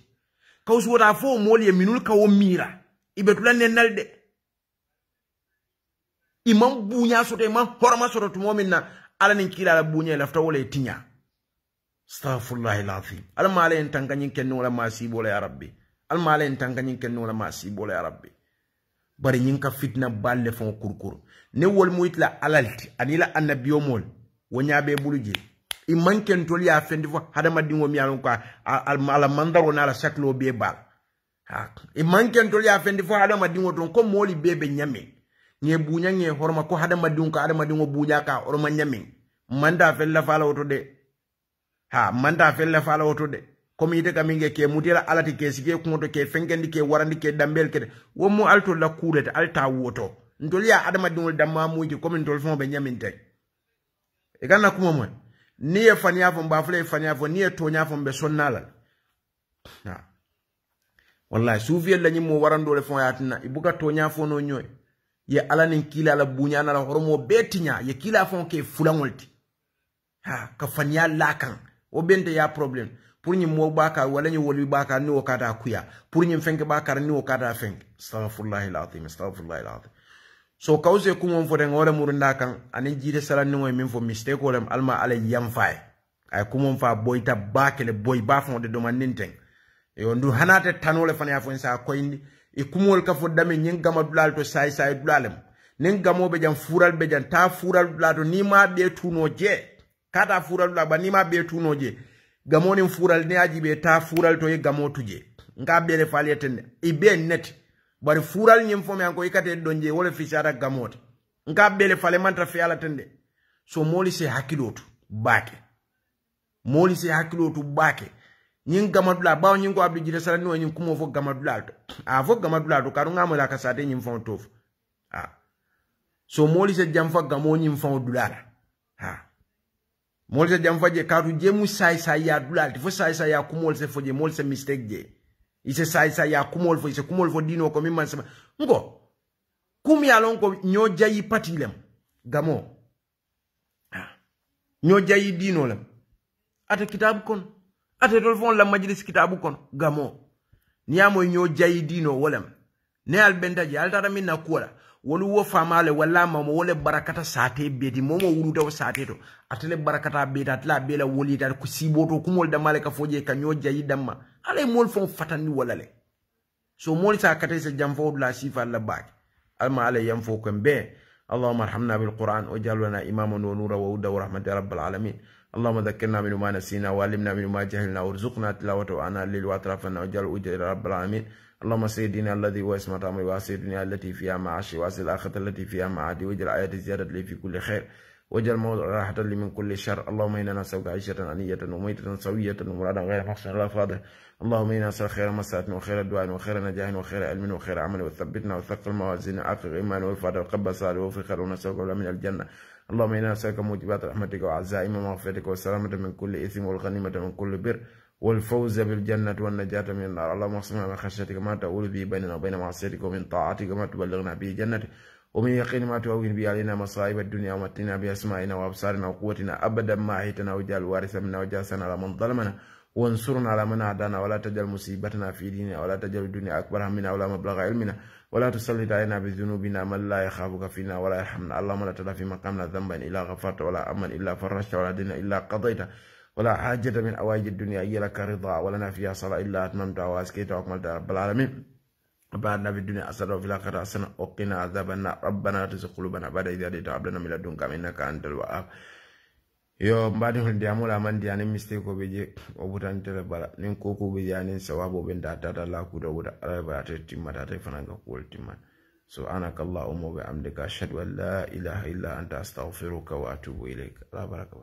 kawsu wota fo moli ye minul ka wo mira ibetula nenal de imam bunya soto imam horoma soto to mominna ala ni kila la bunya lafta wala tinya astaghfirullah alazim al malen tanganyin kenno wala masibole ya rabbi al malen tanganyin kenno wala masibole ya rabbi bari nyinka fitna balle fon kurkur ne wol muitla alalti anila annabiyo mol wonya be buluje imanken tol ya fendi fo hadama dingo mi alon ko ala mandaro na la saklo be bal imanken tol ya fendi fo hadama dingo ton ko moli bebe nyame nye bunya nye horma ko hadama dingo ko hadama dingo bunya ka horma nyame manda fella fala woto de manda fella fala woto de comme yite kaminge ke mutira alati ke sike kumoto ke fengendi ke warandi ke dambel ke wo mo alto la kurete alta woto ndolia adama dingol damma muji comme ndol fon be nyaminte e ganna kuma mo ni e fania fon ba fle fania fon ni e tonya fon be sonnala wallahi soufi la nyimo warando le fon yatina ibuka tonya fon no nyoy ye alani kila la bunya na la horomo betinya ye kila fon ke fulangolti ka fania lakan o bente ya problem pour ñi mo baka wala ñi woli baka ni o kata kuya pour ñi fenk baka ni o kata fenk astaghfirullahi alazim so kawse ku mon foden wala murunda kan ani jide salan ngoy min fo mistake wala alma ala yamfay ay ku mon fa boyta bakele boy ba fon de do man ninten yo ndu hanate tanole fan ya fon sa koyndi e kumol ka fo dame nyin gama dulal to say dulalem nen gamo be jam fural be jam ta fural dulato ni ma be tuno je kata fural dula ba ni ma be tuno je gamo nin fural ne aji be ta fural to e gamo tuje nga be le falieten e be net bari fural nyim fo me anko ikate donje wala fisara gamote nga bele fale manta fi ala tende so moli se hakilotu bake moli se hakilotu bake nyin gamadula bawo nyin ko abdi jide sala no nyin kumo fo gamadula to a fo gamadula to karu ngamo la kasate nyin fo tof so moli se jamfa gamo nyin fo dulara moli se jamfa je karu je mu sai ya dulati fo sai ya kumol se fo je moli se mistake je ise sai ya kumol fo dino ko mimman sama ngo kumi alon ko nyo jayi patilem gamo nyo jayi dino lem ata kitab kon ata telefon la majlis kitabu kon gamo niamo nyo jayi dino wolem ne albentaji altara minna kuwala wolu wo famale wala mamo wole barakata sate beti momo wuruta sate to atele barakata beta atla bela woli dal ku siboto kumol da malaka foje ka nyo jayi damma ale mol fon fatandi wala le so mol sa kate se jamfo la sifa la bak alma ale yamfo kambe اللهم ارحمنا بالقرآن واجعل لنا إماما ونورا وهدى ورحمة يا رب العالمين اللهم ذكرنا من ما نسينا وعلمنا من ما جهلنا وارزقنا تلاوته عنا الليل وأطرافنا واجعل وجه يا رب العالمين اللهم سيدنا الذي هو اسمه رحمه وسيدنا التي فيها معاشي واسل الآخرة التي فيها معادي واجعل آيات زيادة لي في كل خير واجعل موضع راحة لي من كل شر اللهم إنا نسألك عيشة أنية وميتة سوية ومرادا غير محسن ولا فاضح اللهم إنا نسألك خير مساء وخير الدعاء وخير نجاح وخير علم وخير عمل وثبتنا وثقل موازين عقل إيمان والفاضل والقبة صالح وفي خير ونسألك من الجنة اللهم إنا نسألك موجبات رحمتك وعزائم مغفرتك والسلامة من كل إثم والغنيمة من كل بر والفوز بالجنة والنجاة من النار اللهم اقسمنا من خشيتك ما تؤول به بيننا وبين معصيتك ومن طاعتك ما تبلغنا به جنتك ومن يقين ما تهون به علينا مصائب الدنيا ومتنا بأسمائنا وأبصارنا وقوتنا أبدا ما أحيتنا وجعل الوارث منا وجاسنا على من ظلمنا وانصرنا على من عادانا ولا تجعل مصيبتنا في ديننا ولا تجعل الدنيا أكبر همنا ولا مبلغ علمنا ولا تسلط علينا بذنوبنا من لا يخافك فينا ولا يرحمنا اللهم لا تدع في مقامنا ذنبا إلا غفرت ولا أمن إلا فرجت ولا دين إلا قضيت ولا حاجة من أواجد الدنيا إلا لك رضا ولنا فيها صلاة إلا أتممتها وأزكيتها وأكملتها رب العالمين بعدنا في الدنيا أسرع وفي الآخرة حسنة وقنا عذاب النار ربنا لا تزغ قلوبنا بعد إذ هديتنا وهب لنا من لدنك إنك أنت الوهاب yo mbadi hon diamula man diane mistake ko beje o butan tele bala nin koko be yani sawabo ben data la ku do buda araba ta timata ta fananga ko timman so anakallahumma bi amdika ashhadu an la ilaha illa anta astaghfiruka wa atubu ilaik la baraka